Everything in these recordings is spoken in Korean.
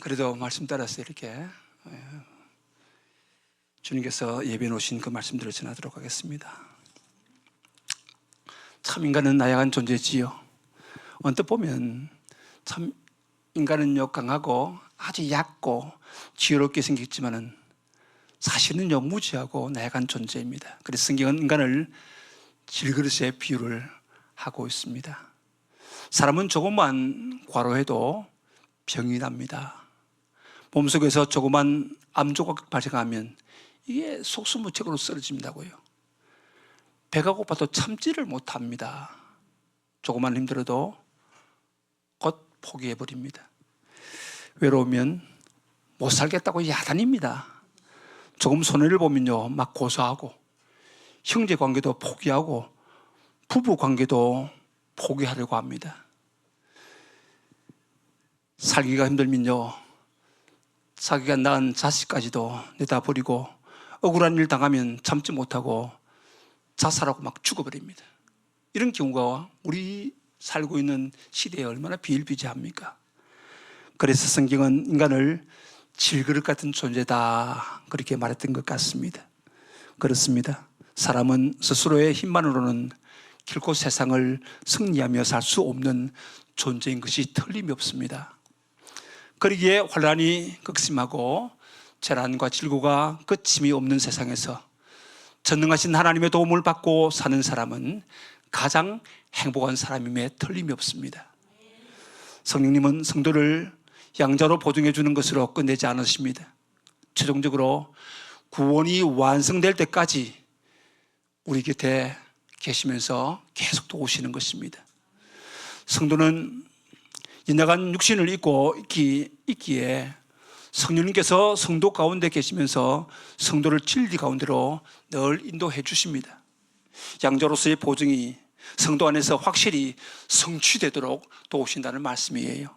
그래도 말씀 따라서 이렇게 주님께서 예배해 놓으신 그 말씀들을 전하도록 하겠습니다. 참 인간은 나약한 존재지요. 언뜻 보면 참 인간은요 강하고 아주 얕고 지혜롭게 생겼지만은 사실은요 무지하고 나약한 존재입니다. 그래서 성경은 인간을 질그릇에 비유를 하고 있습니다. 사람은 조금만 과로해도 병이 납니다. 몸속에서 조그만 암조각 발생하면 이게 속수무책으로 쓰러진다고요. 배가 고파도 참지를 못합니다. 조금만 힘들어도 곧 포기해버립니다. 외로우면 못 살겠다고 야단입니다. 조금 손해를 보면요 막 고소하고, 형제관계도 포기하고, 부부관계도 포기하려고 합니다. 살기가 힘들면요 자기가 낳은 자식까지도 내다버리고, 억울한 일 당하면 참지 못하고 자살하고 막 죽어버립니다. 이런 경우가 우리 살고 있는 시대에 얼마나 비일비재합니까? 그래서 성경은 인간을 질그릇 같은 존재다 그렇게 말했던 것 같습니다. 그렇습니다. 사람은 스스로의 힘만으로는 결코 세상을 승리하며 살 수 없는 존재인 것이 틀림이 없습니다. 그러기에 환란이 극심하고 재난과 질고가 끝임이 없는 세상에서 전능하신 하나님의 도움을 받고 사는 사람은 가장 행복한 사람임에 틀림이 없습니다. 성령님은 성도를 양자로 보증해 주는 것으로 끝내지 않으십니다. 최종적으로 구원이 완성될 때까지 우리 곁에 계시면서 계속 도우시는 것입니다. 성도는 연약한 육신을 입고 있기에 성령님께서 성도 가운데 계시면서 성도를 진리 가운데로 늘 인도해 주십니다. 양자로서의 보증이 성도 안에서 확실히 성취되도록 도우신다는 말씀이에요.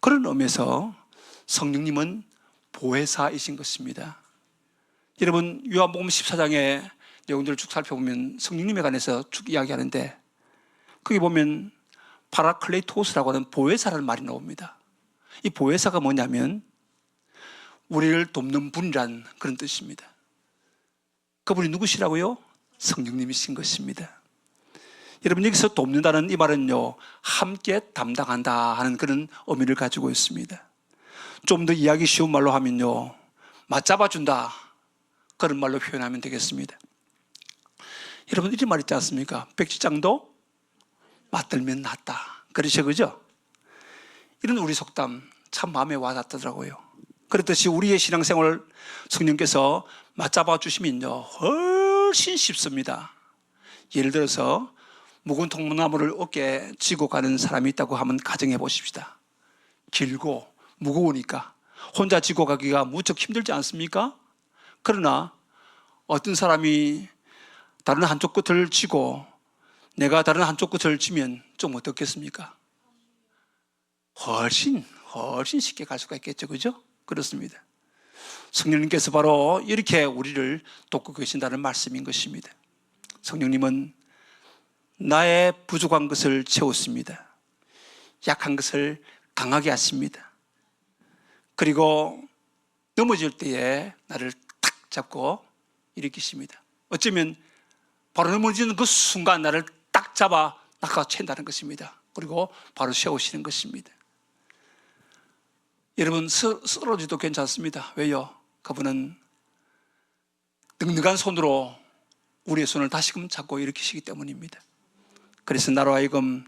그런 의미에서 성령님은 보혜사이신 것입니다. 여러분 요한복음 14장의 내용들을 쭉 살펴보면 성령님에 관해서 쭉 이야기하는데, 거기 보면 파라클레토스라고 하는 보혜사라는 말이 나옵니다. 이 보혜사가 뭐냐면 우리를 돕는 분이란 그런 뜻입니다. 그분이 누구시라고요? 성령님이신 것입니다. 여러분 여기서 돕는다는 이 말은요 함께 담당한다 하는 그런 의미를 가지고 있습니다. 좀 더 이해하기 쉬운 말로 하면요 맞잡아준다 그런 말로 표현하면 되겠습니다. 여러분 이런 말 있지 않습니까? 백지장도 맞들면 낫다 그러죠, 그죠? 이런 우리 속담 참 마음에 와닿더라고요. 그렇듯이 우리의 신앙생활 성령께서 맞잡아 주시면요 훨씬 쉽습니다. 예를 들어서 묵은 통나무를 어깨에 쥐고 가는 사람이 있다고 하면 가정해 보십시다. 길고 무거우니까 혼자 쥐고 가기가 무척 힘들지 않습니까? 그러나 어떤 사람이 다른 한쪽 끝을 쥐고 내가 다른 한쪽 끝을 쥐면 좀 어떻겠습니까? 훨씬 쉽게 갈 수가 있겠죠, 그죠? 그렇습니다. 성령님께서 바로 이렇게 우리를 돕고 계신다는 말씀인 것입니다. 성령님은 나의 부족한 것을 채웠습니다. 약한 것을 강하게 하십니다. 그리고 넘어질 때에 나를 탁 잡고 일으키십니다. 어쩌면 바로 넘어지는 그 순간 나를 딱 잡아 낚아챈다는 것입니다. 그리고 바로 세우시는 것입니다. 여러분 쓰러져도 괜찮습니다. 왜요? 그분은 능력한 손으로 우리의 손을 다시금 잡고 일으키시기 때문입니다. 그래서 나로 하여금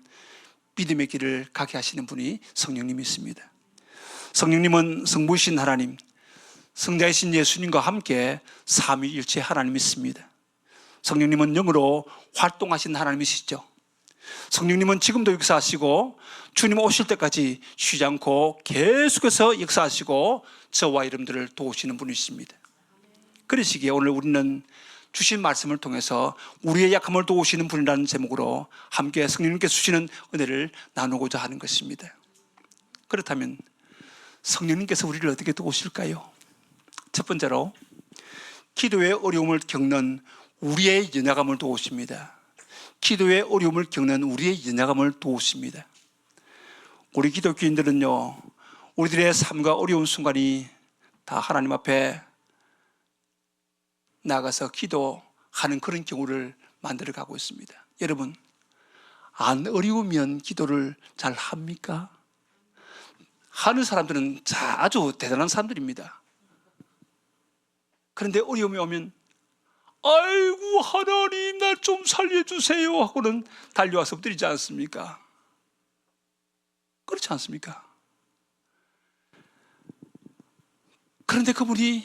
믿음의 길을 가게 하시는 분이 성령님이십니다. 성령님은 성부이신 하나님, 성자이신 예수님과 함께 삼위일체 하나님이십니다. 성령님은 영으로 활동하신 하나님이시죠. 성령님은 지금도 역사하시고 주님 오실 때까지 쉬지 않고 계속해서 역사하시고 저와 여러분들을 도우시는 분이십니다. 그러시기에 오늘 우리는 주신 말씀을 통해서 우리의 약함을 도우시는 분이라는 제목으로 함께 성령님께서 주시는 은혜를 나누고자 하는 것입니다. 그렇다면 성령님께서 우리를 어떻게 도우실까요? 첫 번째로 기도의 어려움을 겪는 우리의 연약함을 도우십니다. 기도의 어려움을 겪는 우리의 연약함을 도우십니다. 우리 기독교인들은요 우리들의 삶과 어려운 순간이 다 하나님 앞에 나가서 기도하는 그런 경우를 만들어 가고 있습니다. 여러분, 안 어려우면 기도를 잘 합니까? 하는 사람들은 아주 대단한 사람들입니다. 그런데 어려움이 오면 아이고 하나님 나 좀 살려주세요 하고는 달려와서 엎드리지 않습니까? 그렇지 않습니까? 그런데 그분이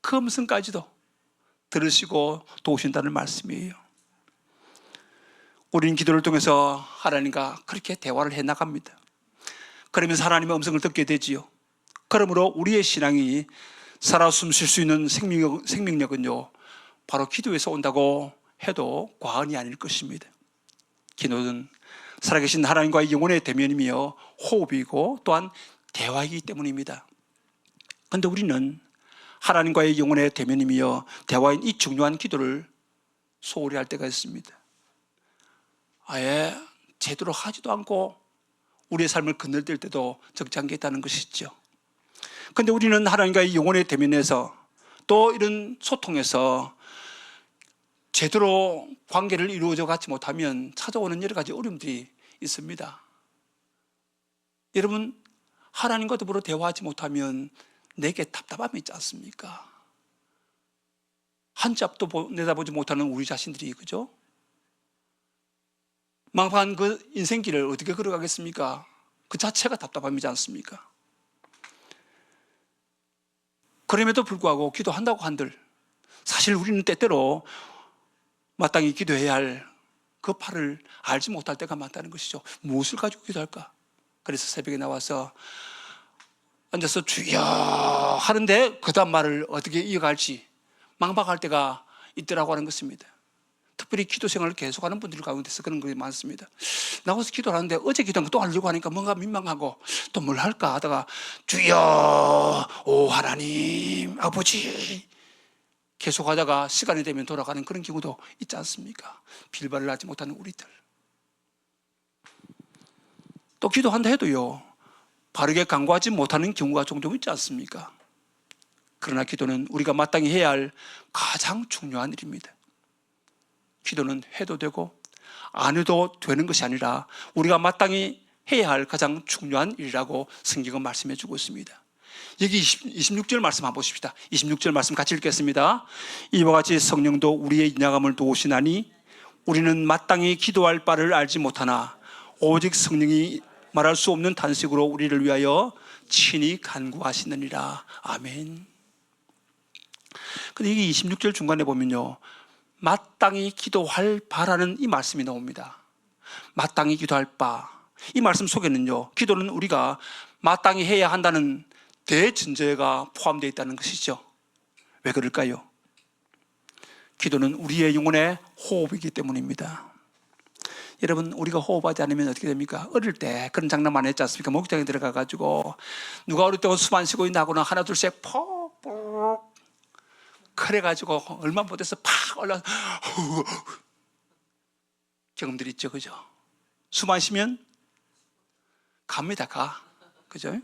그 음성까지도 들으시고 도우신다는 말씀이에요. 우리는 기도를 통해서 하나님과 그렇게 대화를 해나갑니다. 그러면서 하나님의 음성을 듣게 되지요. 그러므로 우리의 신앙이 살아 숨쉴 수 있는 생명력은요, 바로 기도에서 온다고 해도 과언이 아닐 것입니다. 기도는 살아계신 하나님과의 영혼의 대면이며 호흡이고 또한 대화이기 때문입니다. 그런데 우리는 하나님과의 영혼의 대면이며 대화인 이 중요한 기도를 소홀히 할 때가 있습니다. 아예 제대로 하지도 않고 우리의 삶을 건너뛸 때도 적지 않게 있다는 것이죠. 그런데 우리는 하나님과의 영혼의 대면에서 또 이런 소통에서 제대로 관계를 이루어져 가지 못하면 찾아오는 여러 가지 어려움들이 있습니다. 여러분, 하나님과 더불어 대화하지 못하면 내게 답답함이 있지 않습니까? 한 치 앞도 내다보지 못하는 우리 자신들이, 그죠? 망한 그 인생길을 어떻게 걸어가겠습니까? 그 자체가 답답함이지 않습니까? 그럼에도 불구하고 기도한다고 한들 사실 우리는 때때로 마땅히 기도해야 할 그 팔을 알지 못할 때가 많다는 것이죠. 무엇을 가지고 기도할까? 그래서 새벽에 나와서 앉아서 주여 하는데 그 다음 말을 어떻게 이어갈지 망박할 때가 있더라고 하는 것입니다. 특별히 기도 생활을 계속하는 분들 가운데서 그런 것이 많습니다. 나와서 기도를 하는데 어제 기도한 거 또 하려고 하니까 뭔가 민망하고 또 뭘 할까 하다가 주여 오 하나님 아버지 계속하다가 시간이 되면 돌아가는 그런 경우도 있지 않습니까? 빌바를 하지 못하는 우리들. 또 기도한다 해도요, 바르게 간구하지 못하는 경우가 종종 있지 않습니까? 그러나 기도는 우리가 마땅히 해야 할 가장 중요한 일입니다. 기도는 해도 되고 안 해도 되는 것이 아니라 우리가 마땅히 해야 할 가장 중요한 일이라고 성경은 말씀해 주고 있습니다. 여기 26절 말씀 한번 보십시다. 26절 말씀 같이 읽겠습니다. 이와 같이 성령도 우리의 인야감을 도우시나니 우리는 마땅히 기도할 바를 알지 못하나 오직 성령이 말할 수 없는 탄식으로 우리를 위하여 친히 간구하시느니라. 아멘. 근데 이게 26절 중간에 보면요, 마땅히 기도할 바라는 이 말씀이 나옵니다. 마땅히 기도할 바. 이 말씀 속에는요, 기도는 우리가 마땅히 해야 한다는 대전제가 포함되어 있다는 것이죠. 왜 그럴까요? 기도는 우리의 영혼의 호흡이기 때문입니다. 여러분, 우리가 호흡하지 않으면 어떻게 됩니까? 어릴 때 그런 장난 많이 했지 않습니까? 목욕탕에 들어가가지고 누가 어릴 때 숨 안 쉬고 있나 하고는 하나 둘씩 퍽 그래가지고 얼마 못해서 팍 올라서 경험들이 있죠, 그죠? 숨 안 쉬면 갑니다, 그죠?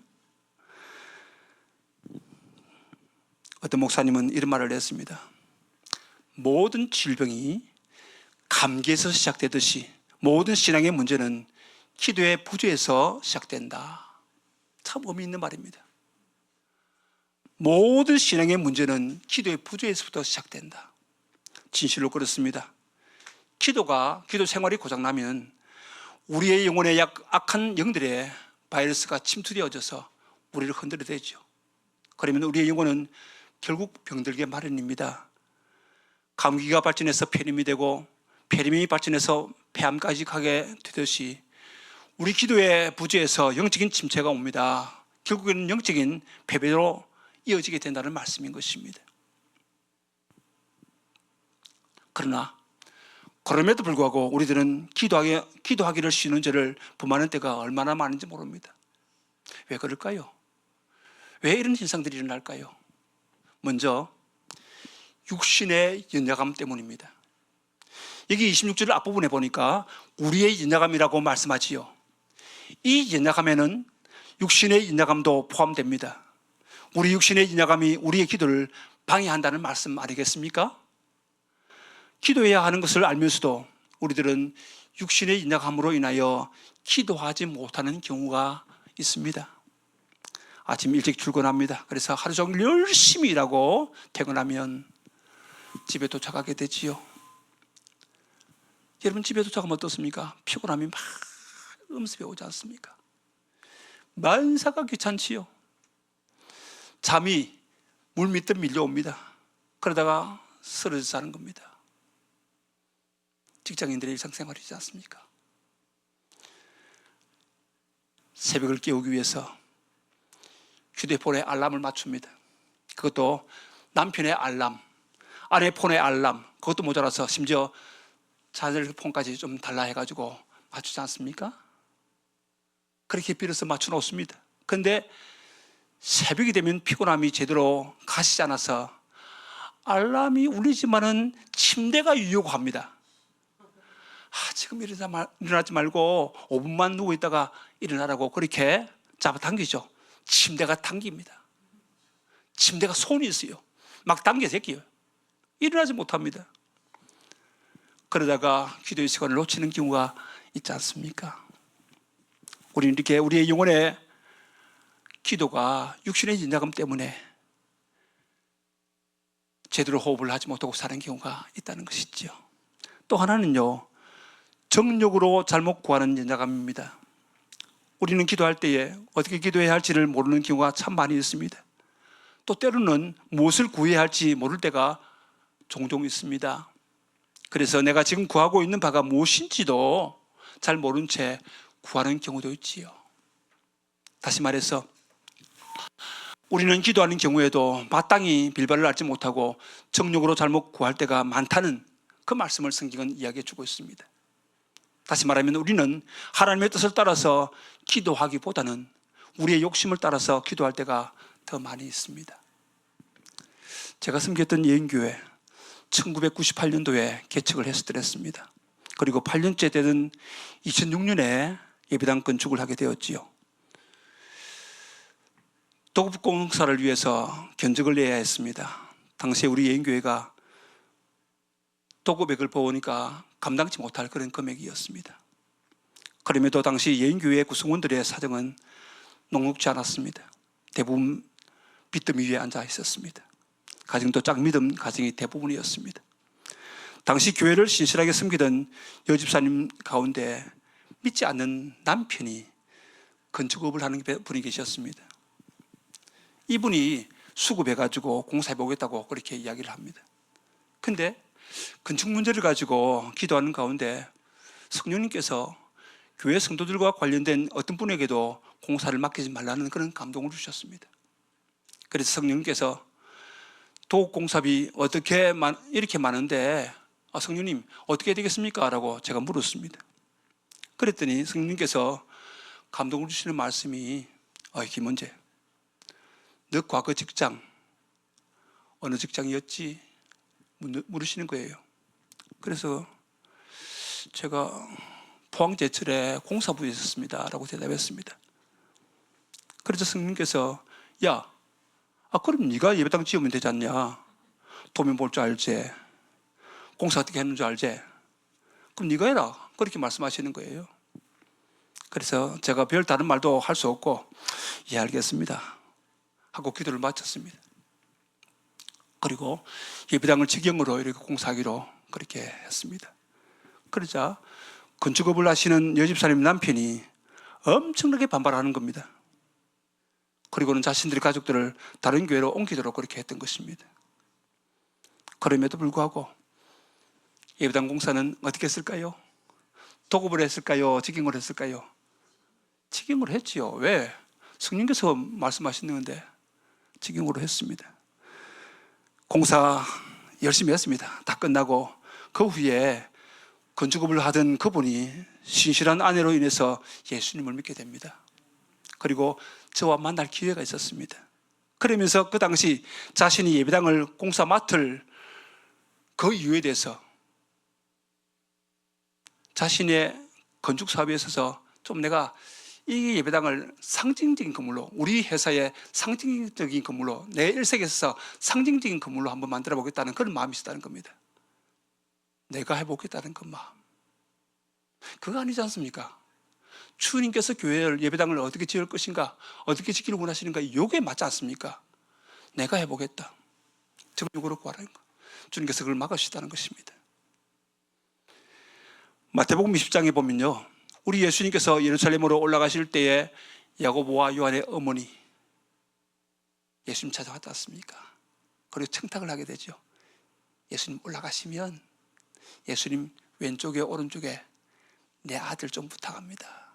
어떤 목사님은 이런 말을 했습니다. 모든 질병이 감기에서 시작되듯이 모든 신앙의 문제는 기도의 부재에서 시작된다. 참 의미 있는 말입니다. 모든 신앙의 문제는 기도의 부재에서부터 시작된다. 진실로 그렇습니다. 기도 생활이 고장나면 우리의 영혼에 악한 영들의 바이러스가 침투되어져서 우리를 흔들어대죠. 그러면 우리의 영혼은 결국 병들게 마련입니다. 감기가 발전해서 폐렴이 되고 폐렴이 발전해서 폐암까지 가게 되듯이 우리 기도의 부재에서 영적인 침체가 옵니다. 결국에는 영적인 패배로 이어지게 된다는 말씀인 것입니다. 그러나 그럼에도 불구하고 우리들은 기도하기를 쉬는 죄를 범하는 때가 얼마나 많은지 모릅니다. 왜 그럴까요? 왜 이런 현상들이 일어날까요? 먼저 육신의 연약함 때문입니다. 여기 26절 앞부분에 보니까 우리의 연약함이라고 말씀하지요. 이 연약함에는 육신의 인자감도 포함됩니다. 우리 육신의 인자감이 우리의 기도를 방해한다는 말씀 아니겠습니까? 기도해야 하는 것을 알면서도 우리들은 육신의 인자감으로 인하여 기도하지 못하는 경우가 있습니다. 아침 일찍 출근합니다. 그래서 하루 종일 열심히 일하고 퇴근하면 집에 도착하게 되지요. 여러분, 집에 도착하면 어떻습니까? 피곤함이 막 음습해 오지 않습니까? 만사가 귀찮지요. 잠이 물밀듯 밀려옵니다. 그러다가 쓰러져 자는 겁니다. 직장인들의 일상생활이지 않습니까? 새벽을 깨우기 위해서 휴대폰에 알람을 맞춥니다. 그것도 남편의 알람, 아내 폰의 알람, 그것도 모자라서 심지어 자녀들 폰까지 좀 달라 해가지고 맞추지 않습니까? 그렇게 빌어서 맞춰 놓습니다. 그런데 새벽이 되면 피곤함이 제대로 가시지 않아서 알람이 울리지만은 침대가 유혹합니다. 지금 일어나지 말고 5분만 누워있다가 일어나라고 그렇게 잡아당기죠. 침대가 당깁니다. 침대가 손이 있어요. 막 당겨 제껴요. 일어나지 못합니다. 그러다가 기도의 시간을 놓치는 경우가 있지 않습니까? 우리는 이렇게 우리의 영혼의 기도가 육신의 인자감 때문에 제대로 호흡을 하지 못하고 사는 경우가 있다는 것이죠. 또 하나는요, 정욕으로 잘못 구하는 인자감입니다. 우리는 기도할 때에 어떻게 기도해야 할지를 모르는 경우가 참 많이 있습니다. 또 때로는 무엇을 구해야 할지 모를 때가 종종 있습니다. 그래서 내가 지금 구하고 있는 바가 무엇인지도 잘 모른 채 구하는 경우도 있지요. 다시 말해서 우리는 기도하는 경우에도 마땅히 빌바를 알지 못하고 정욕으로 잘못 구할 때가 많다는 그 말씀을 성경은 이야기해 주고 있습니다. 다시 말하면 우리는 하나님의 뜻을 따라서 기도하기보다는 우리의 욕심을 따라서 기도할 때가 더 많이 있습니다. 제가 섬겼던 예인교회 1998년도에 개척을 했었습니다. 그리고 8년째 되던 2006년에 예배당 건축을 하게 되었지요. 도급공사를 위해서 견적을 내야 했습니다. 당시에 우리 예인교회가 도급액을 보니까 감당치 못할 그런 금액이었습니다. 그럼에도 당시 예인교회 구성원들의 사정은 녹록지 않았습니다. 대부분 빚더미 위에 앉아 있었습니다. 가정도 짝 믿음 가정이 대부분이었습니다. 당시 교회를 신실하게 섬기던 여집사님 가운데 믿지 않는 남편이 건축업을 하는 분이 계셨습니다. 이분이 수급해가지고 공사해보겠다고 그렇게 이야기를 합니다. 근데 건축 문제를 가지고 기도하는 가운데 성령님께서 교회 성도들과 관련된 어떤 분에게도 공사를 맡기지 말라는 그런 감동을 주셨습니다. 그래서 성령님께서 도급공사비 어떻게 이렇게 많은데 성령님 어떻게 되겠습니까? 라고 제가 물었습니다. 그랬더니 성령님께서 감동을 주시는 말씀이 김원재, 너 과거 직장 어느 직장이었지? 물으시는 거예요. 그래서 제가 포항제철에 공사부에 있었습니다 라고 대답했습니다. 그래서 성령님께서 그럼 네가 예배당 지으면 되지 않냐? 도면 볼 줄 알지? 공사 어떻게 하는 줄 알지? 그럼 네가 해라. 그렇게 말씀하시는 거예요. 그래서 제가 별 다른 말도 할 수 없고 알겠습니다 하고 기도를 마쳤습니다. 그리고 예배당을 직영으로 이렇게 공사하기로 그렇게 했습니다. 그러자 건축업을 하시는 여집사님 남편이 엄청나게 반발하는 겁니다. 그리고는 자신들의 가족들을 다른 교회로 옮기도록 그렇게 했던 것입니다. 그럼에도 불구하고 예배당 공사는 어떻게 했을까요? 도급을 했을까요? 직영을 했을까요? 직영으로 했지요. 왜? 성령께서 말씀하시는데 직영으로 했습니다. 공사 열심히 했습니다. 다 끝나고 그 후에 건축업을 하던 그분이 신실한 아내로 인해서 예수님을 믿게 됩니다. 그리고 저와 만날 기회가 있었습니다. 그러면서 그 당시 자신이 예배당을 공사 맡을 그 이유에 대해서 자신의 건축 사업에 있어서 좀 내가 이 예배당을 상징적인 건물로, 우리 회사의 상징적인 건물로, 내 일생에 있어서 상징적인 건물로 한번 만들어 보겠다는 그런 마음이 있었다는 겁니다. 내가 해보겠다는 그 마음. 그거 아니지 않습니까? 주님께서 교회를, 예배당을 어떻게 지을 것인가, 어떻게 지키려고 원하시는가, 이게 맞지 않습니까? 내가 해보겠다. 정욕으로 구하라는 거. 주님께서 그걸 막으시다는 것입니다. 마태복음 20장에 보면요, 우리 예수님께서 예루살렘으로 올라가실 때에 야고보와 요한의 어머니 예수님 찾아왔지 않습니까? 그리고 청탁을 하게 되죠. 예수님 올라가시면 예수님 왼쪽에 오른쪽에 내 아들 좀 부탁합니다.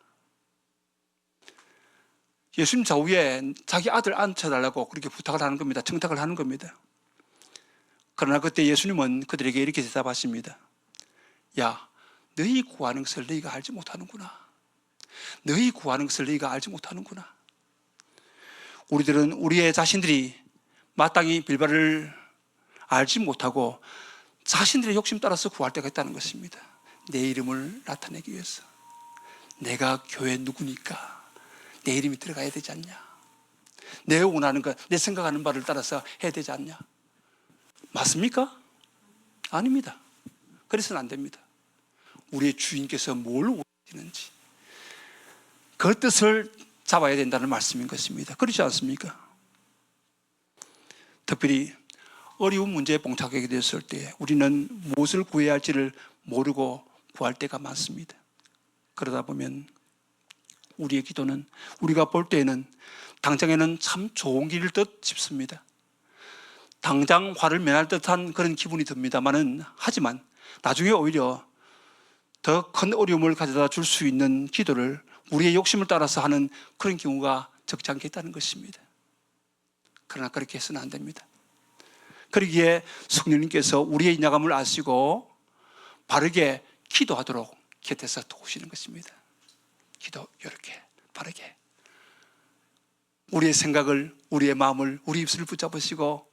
예수님 좌우에 자기 아들 앉혀달라고 그렇게 부탁을 하는 겁니다. 청탁을 하는 겁니다. 그러나 그때 예수님은 그들에게 이렇게 대답하십니다. 야, 너희 구하는 것을 너희가 알지 못하는구나. 너희 구하는 것을 너희가 알지 못하는구나. 우리들은 우리의 자신들이 마땅히 빌바를 알지 못하고 자신들의 욕심 따라서 구할 때가 있다는 것입니다. 내 이름을 나타내기 위해서. 내가 교회 누구니까 내 이름이 들어가야 되지 않냐. 내 원하는 것, 내 생각하는 바를 따라서 해야 되지 않냐. 맞습니까? 아닙니다. 그래서는 안 됩니다. 우리의 주인께서 뭘 원하시는지 그 뜻을 잡아야 된다는 말씀인 것입니다. 그렇지 않습니까? 특별히 어려운 문제에 봉착하게 되었을 때 우리는 무엇을 구해야 할지를 모르고 구할 때가 많습니다. 그러다 보면 우리의 기도는, 우리가 볼 때에는 당장에는 참 좋은 길일 듯 싶습니다. 당장 화를 면할 듯한 그런 기분이 듭니다만은, 하지만 나중에 오히려 더 큰 어려움을 가져다 줄 수 있는 기도를 우리의 욕심을 따라서 하는 그런 경우가 적지 않겠다는 것입니다. 그러나 그렇게 해서는 안 됩니다. 그러기에 성령님께서 우리의 인약함을 아시고 바르게 기도하도록 곁에서 도우시는 것입니다. 기도 이렇게 바르게 우리의 생각을, 우리의 마음을, 우리 입술을 붙잡으시고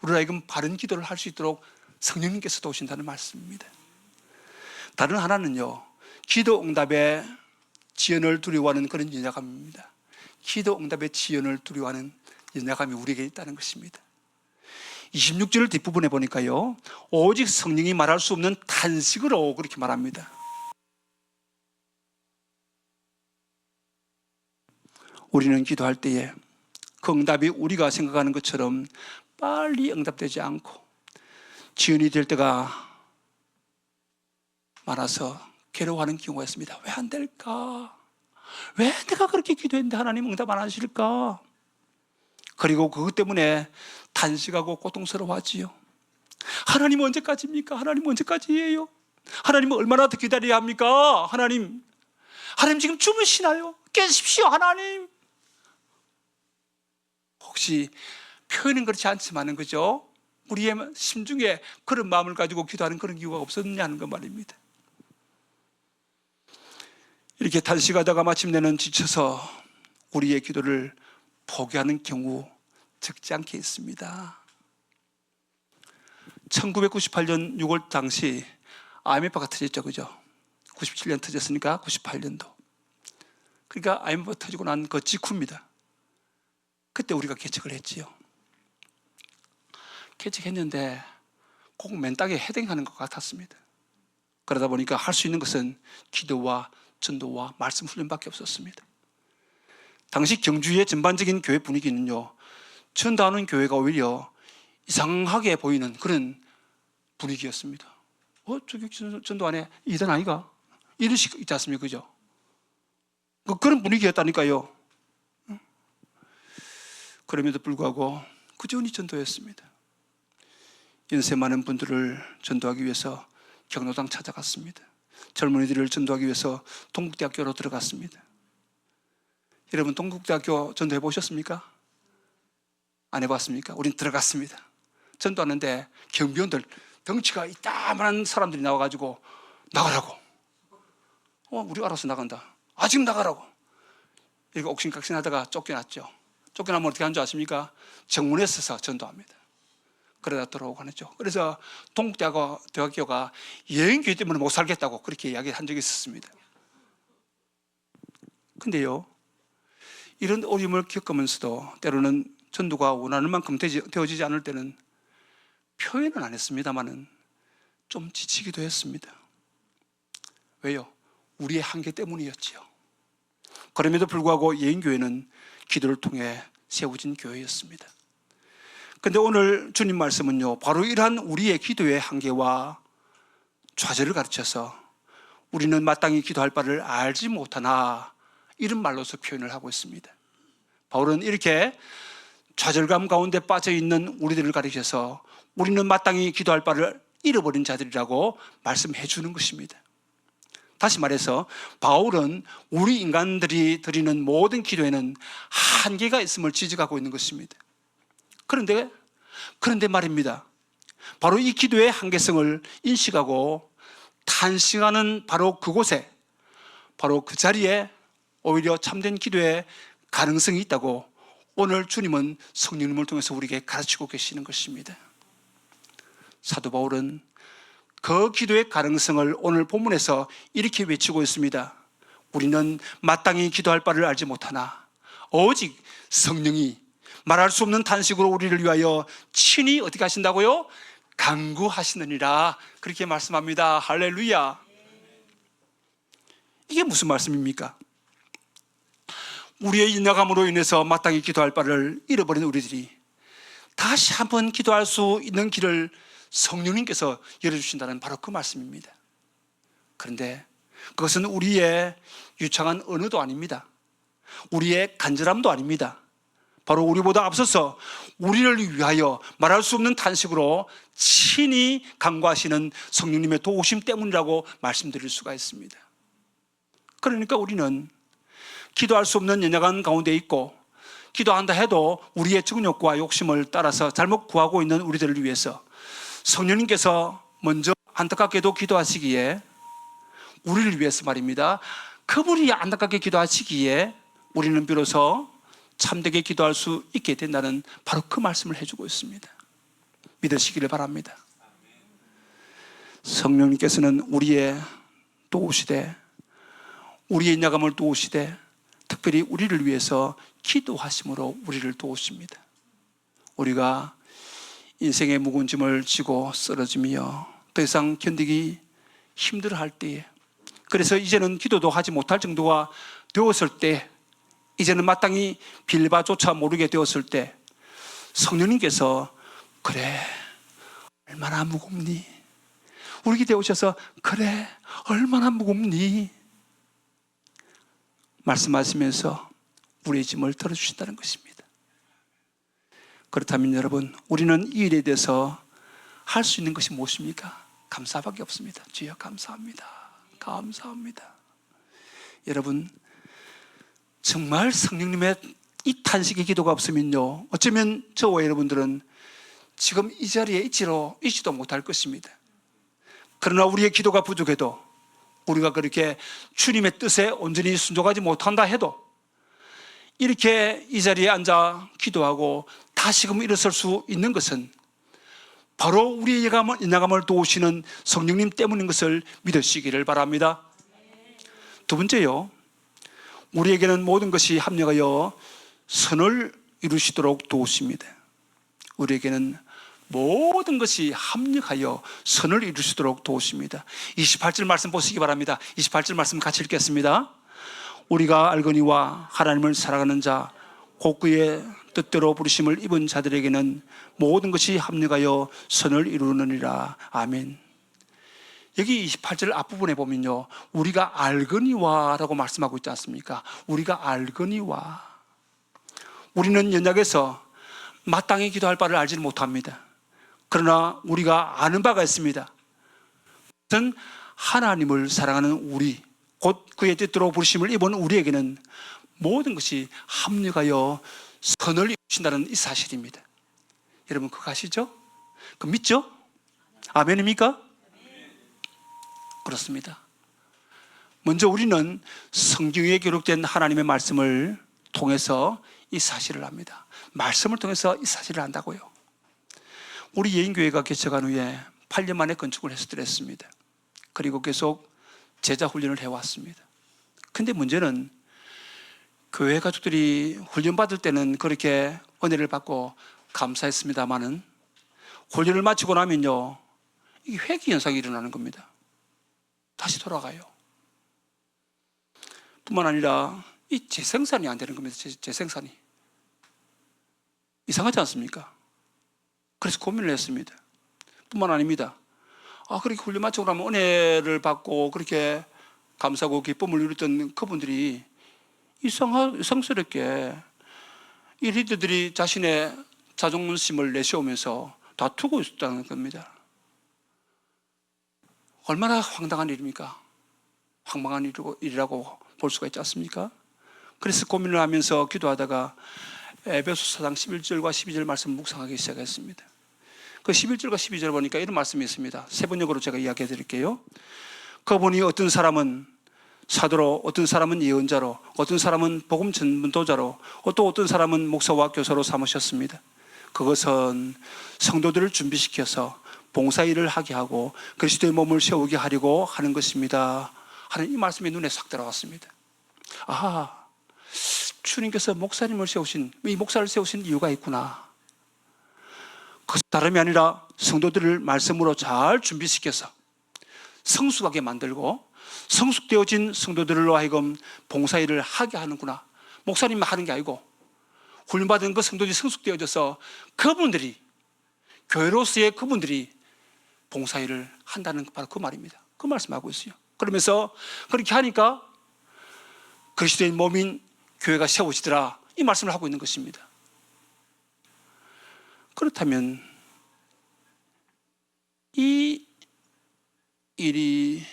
우리가 이건 바른 기도를 할 수 있도록 성령님께서 도우신다는 말씀입니다. 다른 하나는요, 기도 응답의 지연을 두려워하는 그런 연약함입니다. 기도 응답의 지연을 두려워하는 연약함이 우리에게 있다는 것입니다. 26절 뒷부분에 보니까요, 오직 성령이 말할 수 없는 탄식으로 그렇게 말합니다. 우리는 기도할 때에 그 응답이 우리가 생각하는 것처럼 빨리 응답되지 않고 지연이 될 때가 많아서 괴로워하는 경우가 있습니다. 왜 안 될까? 왜 내가 그렇게 기도했는데 하나님 응답 안 하실까? 그리고 그것 때문에 탄식하고 고통스러워하지요. 하나님 언제까지입니까? 하나님 언제까지예요? 하나님은 얼마나 더 기다려야 합니까? 하나님 지금 주무시나요? 깨십시오, 하나님. 혹시 표현은 그렇지 않지만은, 그죠? 우리의 심중에 그런 마음을 가지고 기도하는 그런 기회가 없었느냐는 그 말입니다. 이렇게 탄식하다가 마침내는 지쳐서 우리의 기도를 포기하는 경우 적지 않게 있습니다. 1998년 6월 당시 IMF가 터졌죠, 그죠? 97년 터졌으니까 98년도. 그러니까 IMF가 터지고 난 그 직후입니다. 그때 우리가 개척을 했지요. 개척했는데 꼭 맨땅에 헤딩하는 것 같았습니다. 그러다 보니까 할 수 있는 것은 기도와 전도와 말씀 훈련밖에 없었습니다. 당시 경주의 전반적인 교회 분위기는요, 전도하는 교회가 오히려 이상하게 보이는 그런 분위기였습니다. 저기 전도 안 해? 이단 아이가? 이런 식 있지 않습니까? 그죠? 그런 분위기였다니까요. 그럼에도 불구하고 꾸준히 전도했습니다. 연세 많은 분들을 전도하기 위해서 경로당 찾아갔습니다. 젊은이들을 전도하기 위해서 동국대학교로 들어갔습니다. 여러분, 동국대학교 전도해 보셨습니까? 안 해봤습니까? 우린 들어갔습니다. 전도하는데 경비원들 덩치가 이따만한 사람들이 나와가지고 나가라고. 우리가 알아서 나간다. 지금 나가라고. 이렇게 옥신각신하다가 쫓겨났죠. 쫓겨나면 어떻게 하는 줄 아십니까? 정문에 서서 전도합니다. 그러다 들어오고 하죠. 그래서 동국대학교가 여행교회 때문에 못 살겠다고 그렇게 이야기한 적이 있었습니다. 근데요, 이런 어려움을 겪으면서도 때로는 전도가 원하는 만큼 되어지지 않을 때는 표현은 안 했습니다만은 좀 지치기도 했습니다. 왜요? 우리의 한계 때문이었지요. 그럼에도 불구하고 예인교회는 기도를 통해 세워진 교회였습니다. 그런데 오늘 주님 말씀은요, 바로 이러한 우리의 기도의 한계와 좌절을 가르쳐서 우리는 마땅히 기도할 바를 알지 못하나, 이런 말로서 표현을 하고 있습니다. 바울은 이렇게 좌절감 가운데 빠져있는 우리들을 가리켜서 우리는 마땅히 기도할 바를 잃어버린 자들이라고 말씀해 주는 것입니다. 다시 말해서 바울은 우리 인간들이 드리는 모든 기도에는 한계가 있음을 지적하고 있는 것입니다. 그런데 말입니다. 바로 이 기도의 한계성을 인식하고 탄식하는 바로 그곳에, 바로 그 자리에 오히려 참된 기도의 가능성이 있다고 오늘 주님은 성령님을 통해서 우리에게 가르치고 계시는 것입니다. 사도 바울은 그 기도의 가능성을 오늘 본문에서 이렇게 외치고 있습니다. 우리는 마땅히 기도할 바를 알지 못하나 오직 성령이 말할 수 없는 탄식으로 우리를 위하여 친히 어떻게 하신다고요? 간구하시느니라, 그렇게 말씀합니다. 할렐루야. 이게 무슨 말씀입니까? 우리의 인약함으로 인해서 마땅히 기도할 바를 잃어버린 우리들이 다시 한번 기도할 수 있는 길을 성령님께서 열어주신다는 바로 그 말씀입니다. 그런데 그것은 우리의 유창한 언어도 아닙니다. 우리의 간절함도 아닙니다. 바로 우리보다 앞서서 우리를 위하여 말할 수 없는 탄식으로 친히 간구하시는 성령님의 도우심 때문이라고 말씀드릴 수가 있습니다. 그러니까 우리는 기도할 수 없는 연약한 가운데 있고, 기도한다 해도 우리의 정욕과 욕심을 따라서 잘못 구하고 있는 우리들을 위해서 성령님께서 먼저 안타깝게도 기도하시기에, 우리를 위해서 말입니다, 그분이 안타깝게 기도하시기에 우리는 비로소 참되게 기도할 수 있게 된다는 바로 그 말씀을 해주고 있습니다. 믿으시기를 바랍니다. 성령님께서는 우리의 도우시되, 우리의 인약함을 도우시되, 특별히 우리를 위해서 기도하심으로 우리를 도우십니다. 우리가 인생의 무거운 짐을 지고 쓰러지며 더 이상 견디기 힘들어할 때에, 그래서 이제는 기도도 하지 못할 정도가 되었을 때, 이제는 마땅히 빌바조차 모르게 되었을 때 성령님께서 그래 얼마나 무겁니? 우리 기대에 오셔서 그래 얼마나 무겁니? 말씀하시면서 우리의 짐을 덜어주신다는 것입니다. 그렇다면 여러분, 우리는 이 일에 대해서 할 수 있는 것이 무엇입니까? 감사밖에 없습니다. 주여 감사합니다. 감사합니다. 여러분, 정말 성령님의 이 탄식의 기도가 없으면요, 어쩌면 저와 여러분들은 지금 이 자리에 있지도 못할 것입니다. 그러나 우리의 기도가 부족해도, 우리가 그렇게 주님의 뜻에 온전히 순종하지 못한다 해도 이렇게 이 자리에 앉아 기도하고 다시금 일어설 수 있는 것은 바로 우리의 인약함을 도우시는 성령님 때문인 것을 믿으시기를 바랍니다. 두 번째요, 우리에게는 모든 것이 합력하여 선을 이루시도록 도우십니다. 우리에게는 모든 것이 합력하여 선을 이루시도록 도우십니다. 28절 말씀 보시기 바랍니다. 28절 말씀 같이 읽겠습니다. 우리가 알거니와 하나님을 사랑하는 자, 곧 그의 뜻대로 부르심을 입은 자들에게는 모든 것이 합력하여 선을 이루느니라. 아멘. 여기 28절 앞부분에 보면요, 우리가 알거니와 라고 말씀하고 있지 않습니까? 우리가 알거니와. 우리는 연약해서 마땅히 기도할 바를 알지 못합니다. 그러나 우리가 아는 바가 있습니다. 그것은 하나님을 사랑하는 우리, 곧 그의 뜻대로 부르심을 입은 우리에게는 모든 것이 합력하여 선을 이루신다는 이 사실입니다. 여러분 그거 아시죠? 그거 믿죠? 아멘입니까? 그렇습니다. 먼저 우리는 성경에 기록된 하나님의 말씀을 통해서 이 사실을 압니다. 말씀을 통해서 이 사실을 안다고요. 우리 예인교회가 개척한 후에 8년 만에 건축을 했습니다. 그리고 계속 제자 훈련을 해왔습니다. 근데 문제는 교회 가족들이 훈련받을 때는 그렇게 은혜를 받고 감사했습니다마는 훈련을 마치고 나면요, 이 회귀 현상이 일어나는 겁니다. 다시 돌아가요. 뿐만 아니라 이 재생산이 안 되는 겁니다. 재생산이. 이상하지 않습니까? 그래서 고민을 했습니다. 뿐만 아닙니다. 그렇게 훈련 마치고 나면 은혜를 받고 그렇게 감사하고 기쁨을 누렸던 그분들이 이상스럽게 이 리더들이 자신의 자존심을 내세우면서 다투고 있었다는 겁니다. 얼마나 황당한 일입니까? 황망한 일이라고 볼 수가 있지 않습니까? 그래서 고민을 하면서 기도하다가 에베소 4장 11절과 12절 말씀 묵상하기 시작했습니다. 그 11절과 12절 보니까 이런 말씀이 있습니다. 세 번역으로 제가 이야기해 드릴게요. 그분이 어떤 사람은 사도로, 어떤 사람은 예언자로, 어떤 사람은 복음 전문도자로, 또 어떤 사람은 목사와 교사로 삼으셨습니다. 그것은 성도들을 준비시켜서 봉사일을 하게 하고 그리스도의 몸을 세우게 하려고 하는 것입니다 하는 이 말씀이 눈에 싹 들어갔습니다. 주님께서 목사님을 세우신, 이 목사를 세우신 이유가 있구나. 그것은 다름이 아니라 성도들을 말씀으로 잘 준비시켜서 성숙하게 만들고 성숙되어진 성도들로 하여금 봉사일을 하게 하는구나. 목사님만 하는 게 아니고 훈련받은 그 성도들이 성숙되어져서 그분들이, 교회로서의 그분들이 봉사일을 한다는 바로 그 말입니다. 그 말씀하고 있어요. 그러면서 그렇게 하니까 그리스도의 몸인 교회가 세워지더라, 이 말씀을 하고 있는 것입니다. 그렇다면 이 일이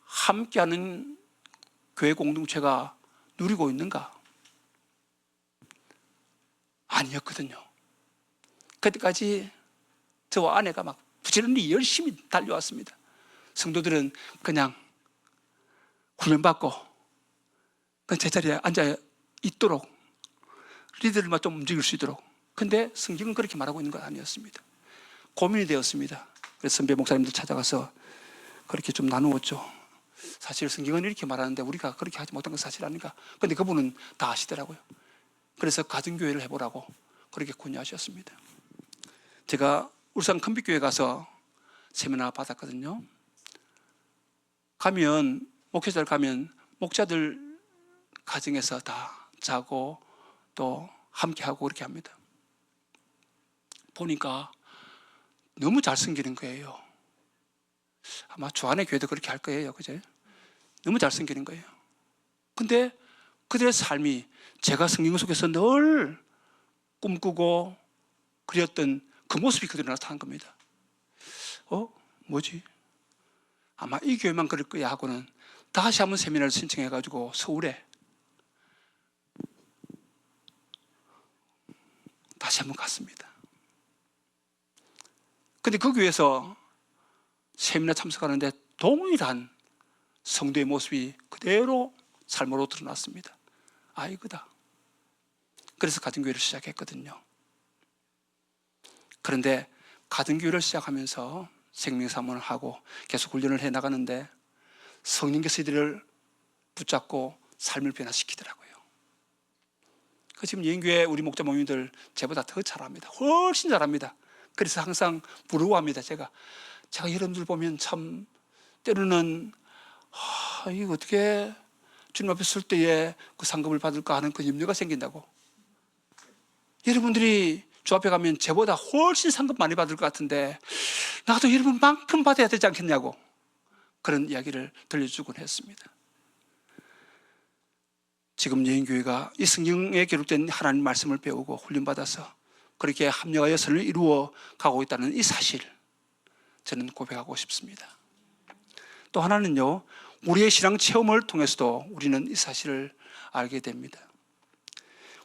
함께하는 교회 공동체가 누리고 있는가? 아니었거든요. 그때까지 저와 아내가 막 부지런히 열심히 달려왔습니다. 성도들은 그냥 훈련받고 제자리에 앉아 있도록, 리더들만 좀 움직일 수 있도록. 근데 성경은 그렇게 말하고 있는 건 아니었습니다. 고민이 되었습니다. 그래서 선배 목사님들 찾아가서 그렇게 좀 나누었죠. 사실 성경은 이렇게 말하는데 우리가 그렇게 하지 못한 건 사실 아닌가. 근데 그분은 다 아시더라고요. 그래서 가정교회를 해보라고 그렇게 권유하셨습니다. 제가 울산 큰빛교회 가서 세미나 받았거든요. 목회자들 가면 목자들 가정에서 다 자고 또 함께하고 그렇게 합니다. 보니까 너무 잘 섬기는 거예요. 아마 주안의 교회도 그렇게 할 거예요. 그죠? 너무 잘 섬기는 거예요. 근데 그들의 삶이 제가 성경 속에서 늘 꿈꾸고 그렸던 그 모습이 그대로 나타난 겁니다. 뭐지? 아마 이 교회만 그럴 거야 하고는 다시 한번 세미나를 신청해가지고 서울에 다시 한번 갔습니다. 근데 그 교회에서 세미나 참석하는데 동일한 성도의 모습이 그대로 삶으로 드러났습니다. 이거다. 그래서 가정교회를 시작했거든요. 그런데 가정교회를 시작하면서 생명사문을 하고 계속 훈련을 해나가는데 성령께서 이들을 붙잡고 삶을 변화시키더라고요. 지금 예인교회 우리 목자 모임들 저보다 더 잘합니다. 훨씬 잘합니다. 그래서 항상 부러워합니다. 제가 여러분들 보면 참 때로는 이거 어떻게 주님 앞에 설 때에 그 상급을 받을까 하는 그 염려가 생긴다고. 여러분들이 주 앞에 가면 저보다 훨씬 상급 많이 받을 것 같은데 나도 여러분만큼 받아야 되지 않겠냐고 그런 이야기를 들려주곤 했습니다. 지금 예인교회가 이 성경에 기록된 하나님 말씀을 배우고 훈련받아서 그렇게 합력하여 선을 이루어 가고 있다는 이 사실, 저는 고백하고 싶습니다. 또 하나는요, 우리의 신앙 체험을 통해서도 우리는 이 사실을 알게 됩니다.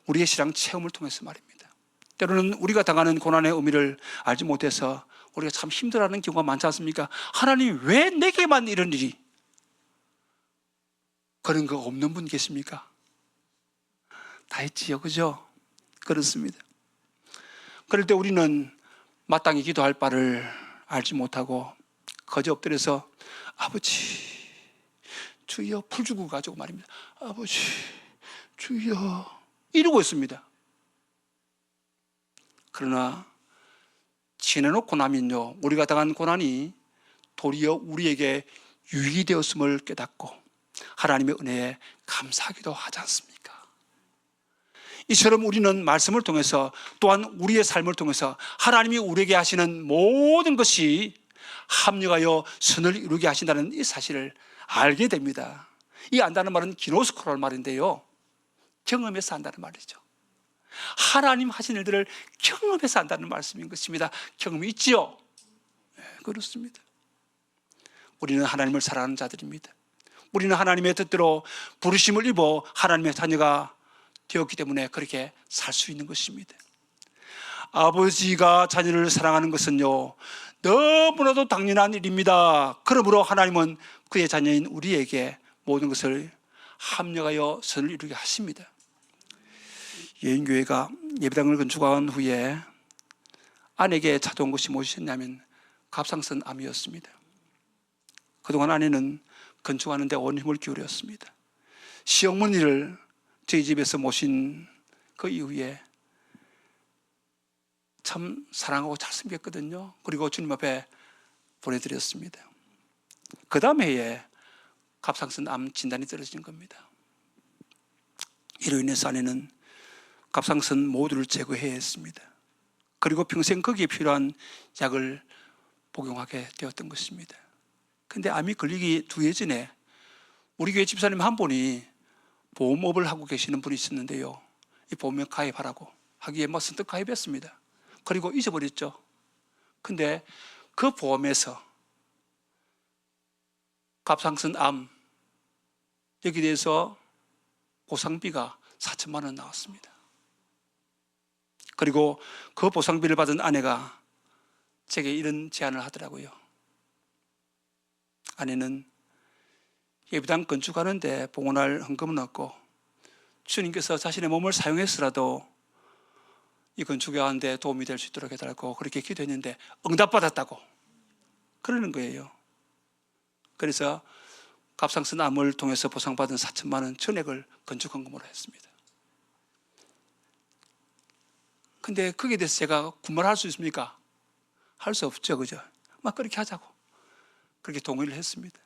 우리의 신앙 체험을 통해서 말입니다. 때로는 우리가 당하는 고난의 의미를 알지 못해서 우리가 참 힘들어하는 경우가 많지 않습니까? 하나님 왜 내게만 이런 일이? 그런 거 없는 분 계십니까? 다 있지요, 그죠? 그렇습니다. 그럴 때 우리는 마땅히 기도할 바를 알지 못하고 거저 엎드려서 아버지 주여 풀 주고 가지고 말입니다. 아버지 주여 이러고 있습니다. 그러나 지내놓고 나면요, 우리가 당한 고난이 도리어 우리에게 유익이 되었음을 깨닫고 하나님의 은혜에 감사하기도 하지 않습니까? 이처럼 우리는 말씀을 통해서 또한 우리의 삶을 통해서 하나님이 우리에게 하시는 모든 것이 합력하여 선을 이루게 하신다는 이 사실을 알게 됩니다. 이 안다는 말은 기노스코라는 말인데요, 경험해서 안다는 말이죠. 하나님 하신 일들을 경험해서 안다는 말씀인 것입니다. 경험이 있지요? 네, 그렇습니다. 우리는 하나님을 사랑하는 자들입니다. 우리는 하나님의 뜻대로 부르심을 입어 하나님의 자녀가 되었기 때문에 그렇게 살 수 있는 것입니다. 아버지가 자녀를 사랑하는 것은요, 너무나도 당연한 일입니다. 그러므로 하나님은 그의 자녀인 우리에게 모든 것을 합력하여 선을 이루게 하십니다. 예인교회가 예배당을 건축한 후에 아내에게 찾아온 것이 무엇이었냐면 갑상선 암이었습니다. 그동안 아내는 건축하는 데 온 힘을 기울였습니다. 시어머니를 저희 집에서 모신 그 이후에 참 사랑하고 잘 섬겼거든요. 그리고 주님 앞에 보내드렸습니다. 그 다음 해에 갑상선 암 진단이 떨어진 겁니다. 이로 인해서 아내는 갑상선 모두를 제거해야 했습니다. 그리고 평생 거기에 필요한 약을 복용하게 되었던 것입니다. 근데 암이 걸리기 2해 전에 우리 교회 집사님 한 분이 보험업을 하고 계시는 분이 있었는데요, 이 보험에 가입하라고 하기에 막 선뜻 가입했습니다. 그리고 잊어버렸죠. 근데 그 보험에서 갑상선 암 여기에 대해서 보상비가 4천만 원 나왔습니다. 그리고 그 보상비를 받은 아내가 제게 이런 제안을 하더라고요. 아내는 예배당 건축하는데 봉헌할 헌금은 없고 주님께서 자신의 몸을 사용해서라도 이 건축에 하는데 도움이 될 수 있도록 해달라고 그렇게 기도했는데 응답받았다고 그러는 거예요. 그래서 갑상선 암을 통해서 보상받은 4천만 원 전액을 건축 헌금으로 했습니다. 근데 거기에 대해서 제가 군말할 수 있습니까? 할 수 없죠, 그죠? 막 그렇게 하자고 그렇게 동의를 했습니다.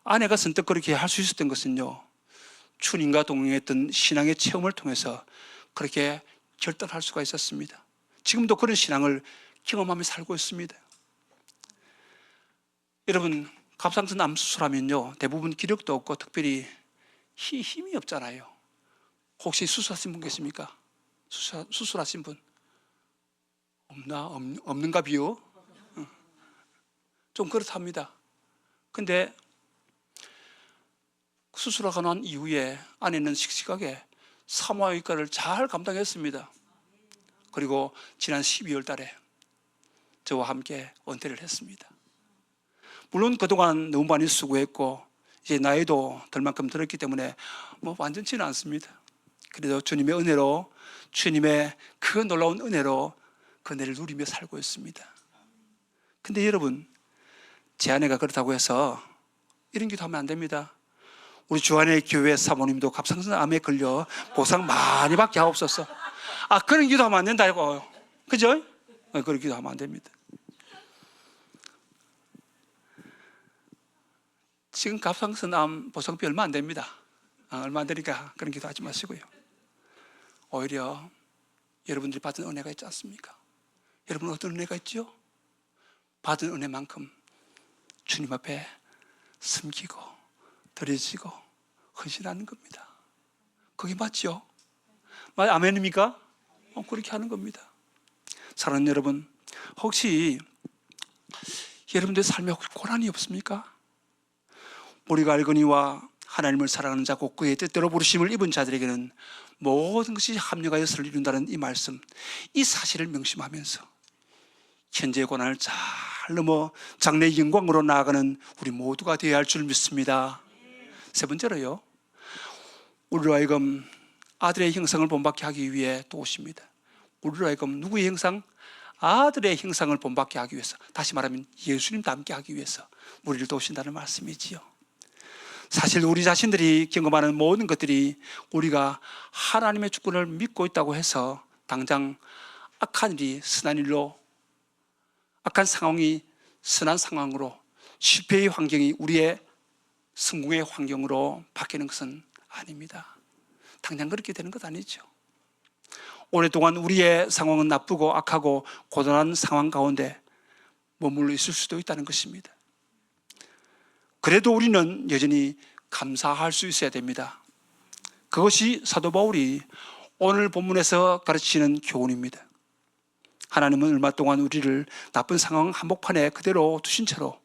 아내가 선뜻 그렇게 할 수 있었던 것은요, 주님과 동행했던 신앙의 체험을 통해서 그렇게 결단할 수가 있었습니다. 지금도 그런 신앙을 경험하며 살고 있습니다. 여러분, 갑상선 암 수술하면요, 대부분 기력도 없고 특별히 힘이 없잖아요. 혹시 수술하신 분 계십니까? 수술하신 분? 없는가 비요? 좀 그렇답니다. 근데 수술하고 난 이후에 아내는 씩씩하게 산모의과를 잘 감당했습니다. 그리고 지난 12월 달에 저와 함께 은퇴를 했습니다. 물론 그동안 너무 많이 수고했고 이제 나이도 들 만큼 들었기 때문에 뭐 완전치는 않습니다. 그래도 주님의 은혜로, 주님의 그 놀라운 은혜로 그 은혜를 누리며 살고 있습니다. 근데 여러분, 제 아내가 그렇다고 해서 이런 기도하면 안 됩니다. 우리 주안의 교회 사모님도 갑상선 암에 걸려 보상 많이 받게 하옵소서. 그런 기도하면 안 된다고. 그죠? 그런 기도하면 안 됩니다. 지금 갑상선 암 보상비 얼마 안 됩니다. 얼마 안 되니까 그런 기도 하지 마시고요. 오히려 여러분들이 받은 은혜가 있지 않습니까? 여러분 어떤 은혜가 있죠? 받은 은혜만큼 주님 앞에 숨기고 드려지고 헌신하는 겁니다. 그게 맞죠? 아멘입니까? 그렇게 하는 겁니다. 사랑하는 여러분, 혹시 여러분들의 삶에 고난이 없습니까? 우리가 알거니와 하나님을 사랑하는 자고 그의 뜻대로 부르심을 입은 자들에게는 모든 것이 합력하여 선을 이룬다는 이 말씀, 이 사실을 명심하면서 현재의 고난을 잘 넘어 장래의 영광으로 나아가는 우리 모두가 되어야 할 줄 믿습니다. 세 번째로요, 우리로 하여금 아들의 형상을 본받게 하기 위해 또 오십니다. 우리로 하여금 누구의 형상? 아들의 형상을 본받게 하기 위해서, 다시 말하면 예수님 닮게 하기 위해서 우리를 도우신다는 말씀이지요. 사실 우리 자신들이 경험하는 모든 것들이 우리가 하나님의 주권을 믿고 있다고 해서 당장 악한 일이 선한 일로, 악한 상황이 선한 상황으로, 실패의 환경이 우리의 성공의 환경으로 바뀌는 것은 아닙니다. 당장 그렇게 되는 것 아니죠. 오랫동안 우리의 상황은 나쁘고 악하고 고단한 상황 가운데 머물러 있을 수도 있다는 것입니다. 그래도 우리는 여전히 감사할 수 있어야 됩니다. 그것이 사도 바울이 오늘 본문에서 가르치는 교훈입니다. 하나님은 얼마 동안 우리를 나쁜 상황 한복판에 그대로 두신 채로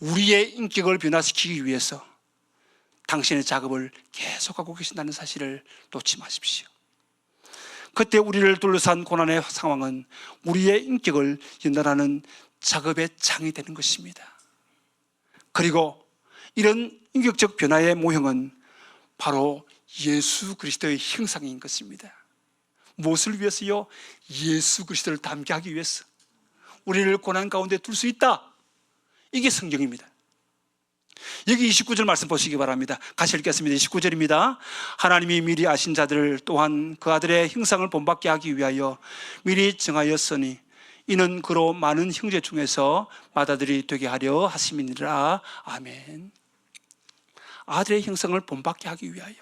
우리의 인격을 변화시키기 위해서 당신의 작업을 계속하고 계신다는 사실을 놓지 마십시오. 그때 우리를 둘러싼 고난의 상황은 우리의 인격을 연단하는 작업의 장이 되는 것입니다. 그리고 이런 인격적 변화의 모형은 바로 예수 그리스도의 형상인 것입니다. 무엇을 위해서요? 예수 그리스도를 닮게 하기 위해서. 우리를 고난 가운데 둘 수 있다. 이게 성경입니다. 여기 29절 말씀 보시기 바랍니다. 같이 읽겠습니다. 29절입니다. 하나님이 미리 아신 자들을 또한 그 아들의 형상을 본받게 하기 위하여 미리 정하였으니 이는 그로 많은 형제 중에서 맏아들이 되게 하려 하심이니라. 아멘. 아들의 형상을 본받게 하기 위하여.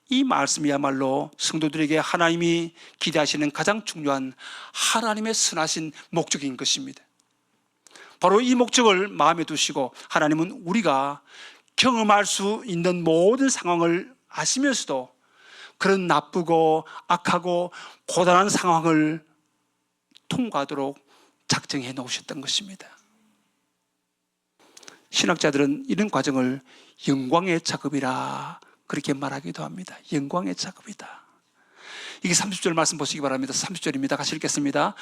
이 말씀이야말로 성도들에게 하나님이 기대하시는 가장 중요한 하나님의 선하신 목적인 것입니다. 바로 이 목적을 마음에 두시고 하나님은 우리가 경험할 수 있는 모든 상황을 아시면서도 그런 나쁘고 악하고 고단한 상황을 통과하도록 작정해 놓으셨던 것입니다. 신학자들은 이런 과정을 영광의 작업이라 그렇게 말하기도 합니다. 영광의 작업이다. 이게 30절 말씀 보시기 바랍니다. 30절입니다. 같이 읽겠습니다.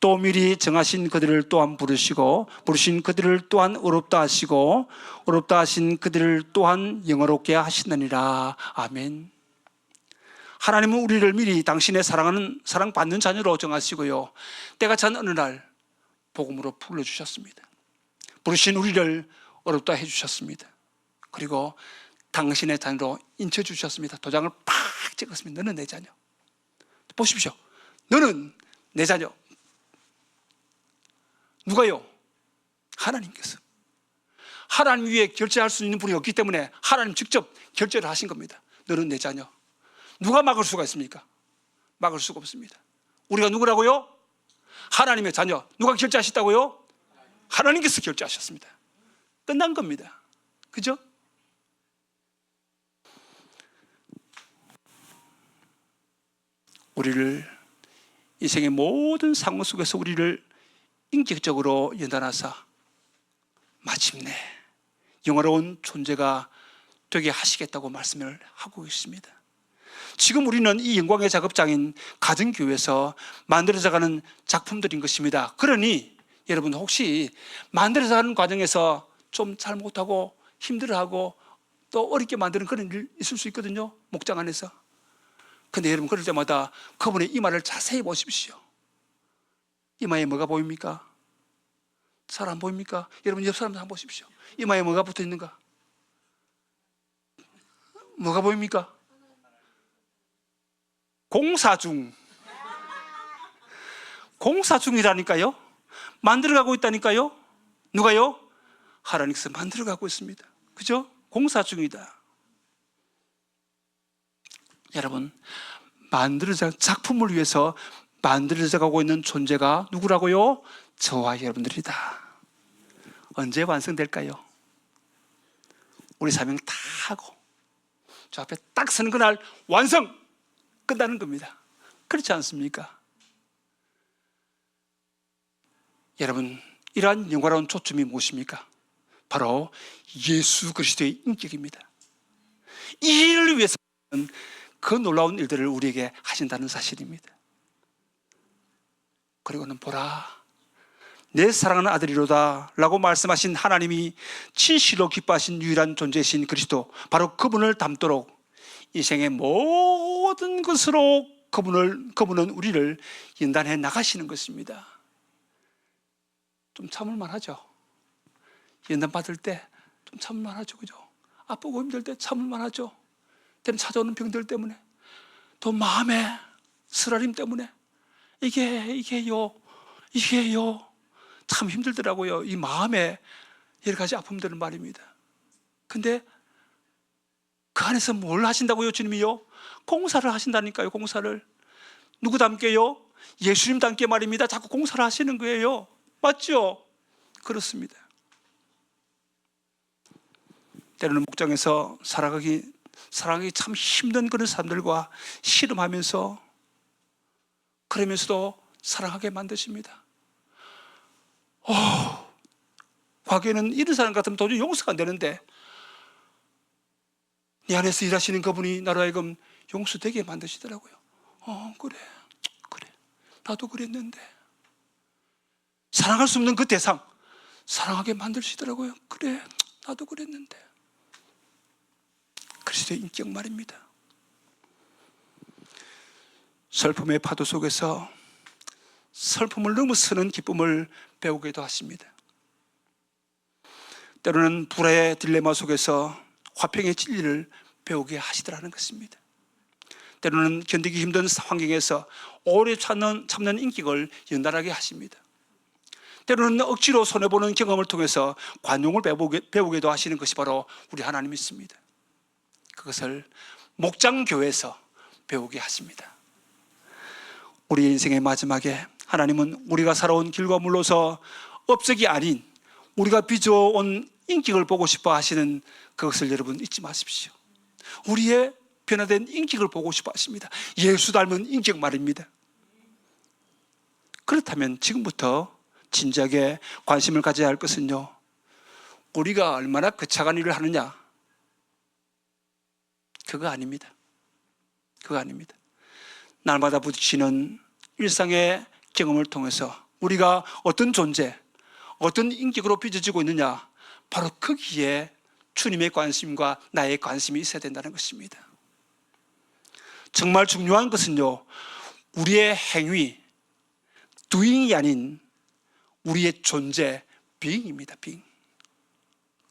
또 미리 정하신 그들을 또한 부르시고 부르신 그들을 또한 의롭다 하시고 의롭다 하신 그들을 또한 영화롭게 하시느니라. 아멘. 하나님은 우리를 미리 당신의 사랑받는 자녀로 정하시고요, 때가 찬 어느 날 복음으로 불러주셨습니다. 부르신 우리를 의롭다 해주셨습니다. 그리고 당신의 자녀로 인쳐주셨습니다. 도장을 팍 찍었습니다. 너는 내 자녀. 보십시오. 너는 내 자녀. 누가요? 하나님께서. 하나님 위에 결제할 수 있는 분이 없기 때문에 하나님 직접 결제를 하신 겁니다. 너는 내 자녀. 누가 막을 수가 있습니까? 막을 수가 없습니다. 우리가 누구라고요? 하나님의 자녀. 누가 결제하셨다고요? 하나님께서 결제하셨습니다. 끝난 겁니다. 그죠? 우리를 인생의 모든 상황 속에서 우리를 인격적으로 연단하사 마침내 영화로운 존재가 되게 하시겠다고 말씀을 하고 있습니다. 지금 우리는 이 영광의 작업장인 가정교회에서 만들어져가는 작품들인 것입니다. 그러니 여러분 혹시 만들어져가는 과정에서 좀 잘못하고 힘들어하고 또 어렵게 만드는 그런 일 있을 수 있거든요. 목장 안에서. 근데 여러분 그럴 때마다 그분의 이마를 자세히 보십시오. 이마에 뭐가 보입니까? 잘 안 보입니까? 여러분 옆 사람 한번 보십시오. 이마에 뭐가 붙어 있는가? 뭐가 보입니까? 공사 중. 공사 중이라니까요. 만들어가고 있다니까요. 누가요? 하나님께서 만들어가고 있습니다. 그죠? 공사 중이다. 여러분, 작품을 위해서 만들어져 가고 있는 존재가 누구라고요? 저와 여러분들이다. 언제 완성될까요? 우리 사명 다 하고 저 앞에 딱 서는 그날 완성! 끝나는 겁니다. 그렇지 않습니까? 여러분, 이러한 영광스러운 초점이 무엇입니까? 바로 예수 그리스도의 인격입니다. 이 일을 위해서는 그 놀라운 일들을 우리에게 하신다는 사실입니다. 그리고는 보라, 내 사랑하는 아들이로다 라고 말씀하신 하나님이 진실로 기뻐하신 유일한 존재이신 그리스도, 바로 그분을 닮도록 인생의 모든 것으로 그분은 우리를 연단해 나가시는 것입니다. 좀 참을만 하죠. 연단 받을 때 좀 참을만 하죠. 그죠? 아프고 힘들 때 참을만 하죠. 때는 찾아오는 병들 때문에, 또 마음의 쓰라림 때문에 이게요 참 힘들더라고요. 이 마음에 여러 가지 아픔들은 말입니다. 근데 그 안에서 뭘 하신다고요? 주님이요? 공사를 하신다니까요. 공사를. 누구 닮게요? 예수님 닮게 말입니다. 자꾸 공사를 하시는 거예요. 맞죠? 그렇습니다. 때로는 목장에서 살아가기 참 힘든 그런 사람들과 씨름하면서, 그러면서도 사랑하게 만드십니다. 과거에는 이런 사람 같으면 도저히 용서가 안 되는데, 내 안에서 일하시는 그분이 나로 하여금 용서되게 만드시더라고요. 그래 나도 그랬는데. 사랑할 수 없는 그 대상 사랑하게 만드시더라고요. 그래 나도 그랬는데. 그리스도의 인격 말입니다. 슬픔의 파도 속에서 슬픔을 넘어서는 기쁨을 배우기도 하십니다. 때로는 불화의 딜레마 속에서 화평의 진리를 배우게 하시더라는 것입니다. 때로는 견디기 힘든 환경에서 오래 참는 인격을 연달하게 하십니다. 때로는 억지로 손해보는 경험을 통해서 관용을 배우기도 하시는 것이 바로 우리 하나님 있습니다. 그것을 목장교회에서 배우게 하십니다. 우리 인생의 마지막에 하나님은 우리가 살아온 길과 물러서 업적이 아닌 우리가 빚어온 인격을 보고 싶어 하시는 그것을 여러분 잊지 마십시오. 우리의 변화된 인격을 보고 싶어 하십니다. 예수 닮은 인격 말입니다. 그렇다면 지금부터 진지하게 관심을 가져야 할 것은요, 우리가 얼마나 거창한 일을 하느냐, 그거 아닙니다. 그거 아닙니다. 날마다 부딪히는 일상의 경험을 통해서 우리가 어떤 존재, 어떤 인격으로 빚어지고 있느냐, 바로 거기에 주님의 관심과 나의 관심이 있어야 된다는 것입니다. 정말 중요한 것은요, 우리의 행위, doing이 아닌 우리의 존재, being입니다. being.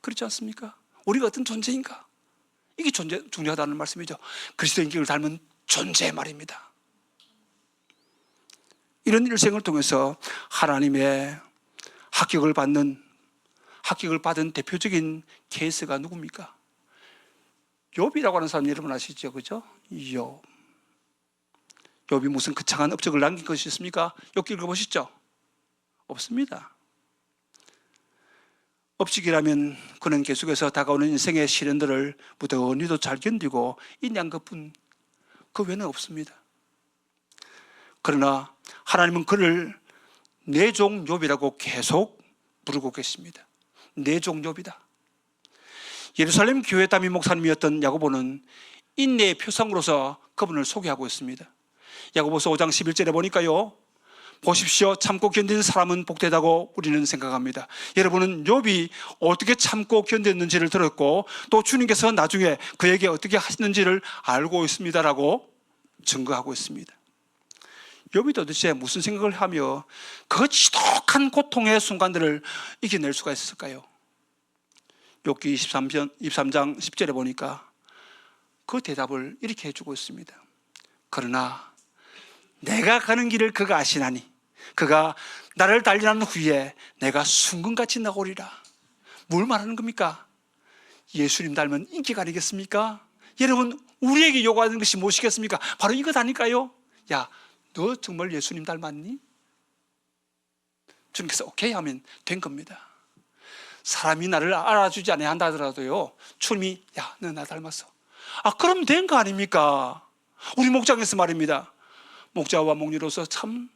그렇지 않습니까? 우리가 어떤 존재인가? 이게 중요하다는 말씀이죠. 그리스도 인격을 닮은 존재 말입니다. 이런 일생을 통해서 하나님의 합격을 받은 대표적인 케이스가 누굽니까? 욥이라고 하는 사람 여러분 아시죠? 그죠? 욥이 무슨 거창한 업적을 남긴 것이 있습니까? 욥기 읽어보시죠? 없습니다. 업적이라면 그는 계속해서 다가오는 인생의 시련들을 무던히도 잘 견디고 인내한 것뿐, 그 외에는 없습니다. 그러나 하나님은 그를 내 종 욥이라고 계속 부르고 계십니다. 내 종 욥이다. 예루살렘 교회 담임 목사님이었던 야고보는 인내의 표상으로서 그분을 소개하고 있습니다. 야고보서 5장 11절에 보니까요, 보십시오, 참고 견디는 사람은 복되다고 우리는 생각합니다. 여러분은 욥이 어떻게 참고 견뎠는지를 들었고, 또 주님께서 나중에 그에게 어떻게 하시는지를 알고 있습니다라고 증거하고 있습니다. 욥이 도대체 무슨 생각을 하며 그 지독한 고통의 순간들을 이겨낼 수가 있을까요? 욥기 23장 10절에 보니까 그 대답을 이렇게 해주고 있습니다. 그러나 내가 가는 길을 그가 아시나니 그가 나를 단련한 후에 내가 순금같이 나오리라. 뭘 말하는 겁니까? 예수님 닮은 인격 아니겠습니까? 여러분, 우리에게 요구하는 것이 무엇이겠습니까? 바로 이것 아닐까요? 야, 너 정말 예수님 닮았니? 주님께서 오케이 하면 된 겁니다. 사람이 나를 알아주지 않아야 한다 하더라도요, 주님이 야, 너 나 닮았어. 그럼 된 거 아닙니까? 우리 목장에서 말입니다, 목자와 목녀로서 참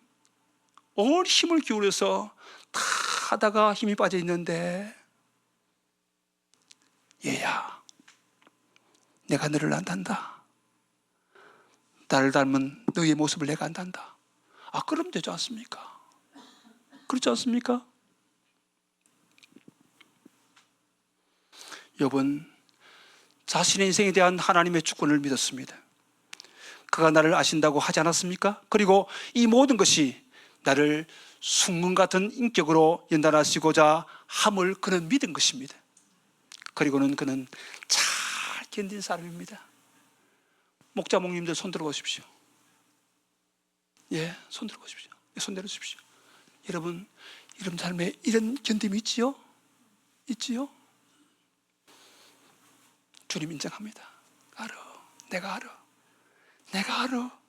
온 힘을 기울여서 다 하다가 힘이 빠져 있는데, 얘야, 내가 너를 안단다. 나를 닮은 너의 모습을 내가 안단다. 그럼 되지 않습니까? 그렇지 않습니까? 욥은 자신의 인생에 대한 하나님의 주권을 믿었습니다. 그가 나를 아신다고 하지 않았습니까? 그리고 이 모든 것이 나를 순금 같은 인격으로 연단하시고자 함을 그는 믿은 것입니다. 그리고는 그는 견딘 사람입니다. 목자 목님들 손 들어 보십시오. 예, 손 들어 보십시오. 예, 손 들어 주십시오. 여러분, 이런 삶에 이런 견딤이 있지요? 있지요? 주님 인정합니다. 알아. 내가 알아. 내가 알아.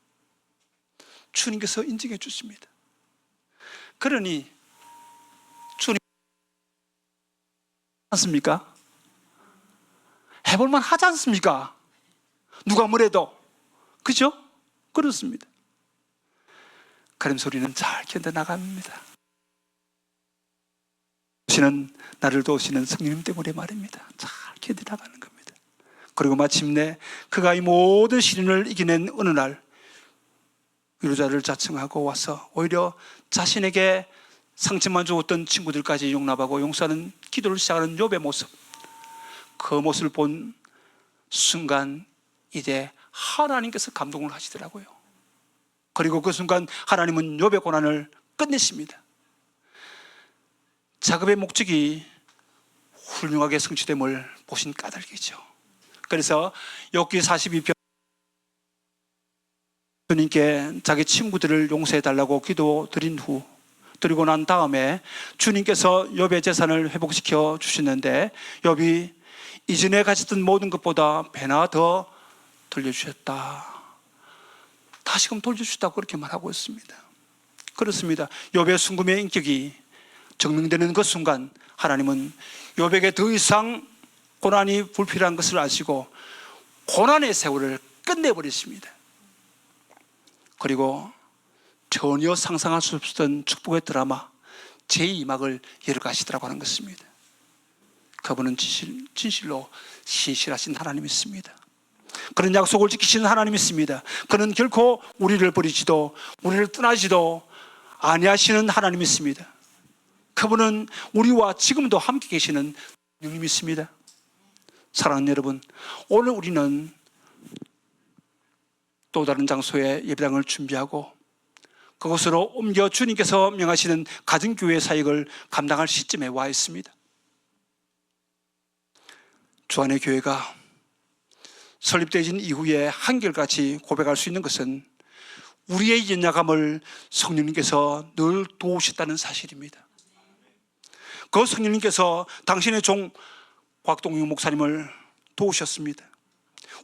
주님께서 인정해 주십니다. 그러니 주님 않습니까? 해볼만 하지 않습니까? 누가 뭐래도. 그죠? 그렇습니다. 그러면서 우리는 잘 견뎌나갑니다. 나를 도우시는 성령님 때문에 말입니다. 잘 견뎌나가는 겁니다. 그리고 마침내 그가 이 모든 시련을 이겨낸 어느 날 위로자를 자청하고 와서 오히려 자신에게 상처만 주었던 친구들까지 용납하고 용서하는 기도를 시작하는 욥의 모습, 그 모습을 본 순간 이제 하나님께서 감동을 하시더라고요. 그리고 그 순간 하나님은 욥의 고난을 끝내십니다. 작업의 목적이 훌륭하게 성취됨을 보신 까닭이죠. 그래서 욥기 42편 주님께 자기 친구들을 용서해 달라고 기도드린 후, 드리고 난 다음에 주님께서 욥의 재산을 회복시켜 주셨는데 욥이 이전에 가졌던 모든 것보다 배나 더 돌려주셨다. 다시금 돌려주셨다고 그렇게 말하고 있습니다. 그렇습니다. 욥의 순금의 인격이 증명되는 그 순간 하나님은 욥에게 더 이상 고난이 불필요한 것을 아시고 고난의 세월을 끝내버리십니다. 그리고 전혀 상상할 수 없었던 축복의 드라마 제2막을 열어가시더라고 하는 것입니다. 그분은 진실로 신실하신 하나님이 있습니다. 그런 약속을 지키시는 하나님이 있습니다. 그는 결코 우리를 버리지도 우리를 떠나지도 아니하시는 하나님이 있습니다. 그분은 우리와 지금도 함께 계시는 주님이 있습니다. 사랑하는 여러분, 오늘 우리는 또 다른 장소에 예배당을 준비하고 그곳으로 옮겨 주님께서 명하시는 가정교회 사역을 감당할 시점에 와 있습니다. 주안의 교회가 설립되어진 이후에 한결같이 고백할 수 있는 것은 우리의 연약함을 성령님께서 늘 도우셨다는 사실입니다. 그 성령님께서 당신의 종 곽동용 목사님을 도우셨습니다.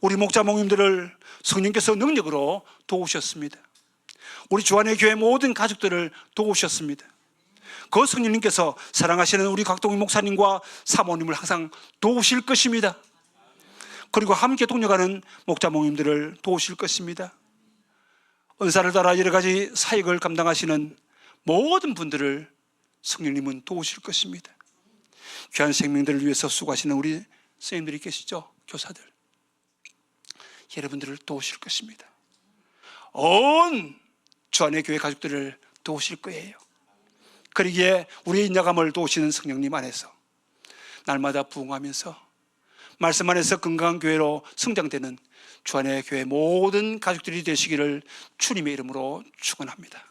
우리 목자 목님들을 성령께서 능력으로 도우셨습니다. 우리 주안의 교회 모든 가족들을 도우셨습니다. 그 성령님께서 사랑하시는 우리 곽동용 목사님과 사모님을 항상 도우실 것입니다. 그리고 함께 동력하는 목자 목님들을 도우실 것입니다. 은사를 따라 여러 가지 사역을 감당하시는 모든 분들을 성령님은 도우실 것입니다. 귀한 생명들을 위해서 수고하시는 우리 선생님들이 계시죠? 교사들. 여러분들을 도우실 것입니다. 온 주안의 교회 가족들을 도우실 거예요. 그러기에 우리의 인자감을 도우시는 성령님 안에서 날마다 부흥하면서 말씀 안에서 건강한 교회로 성장되는 주안의 교회 모든 가족들이 되시기를 주님의 이름으로 축원합니다.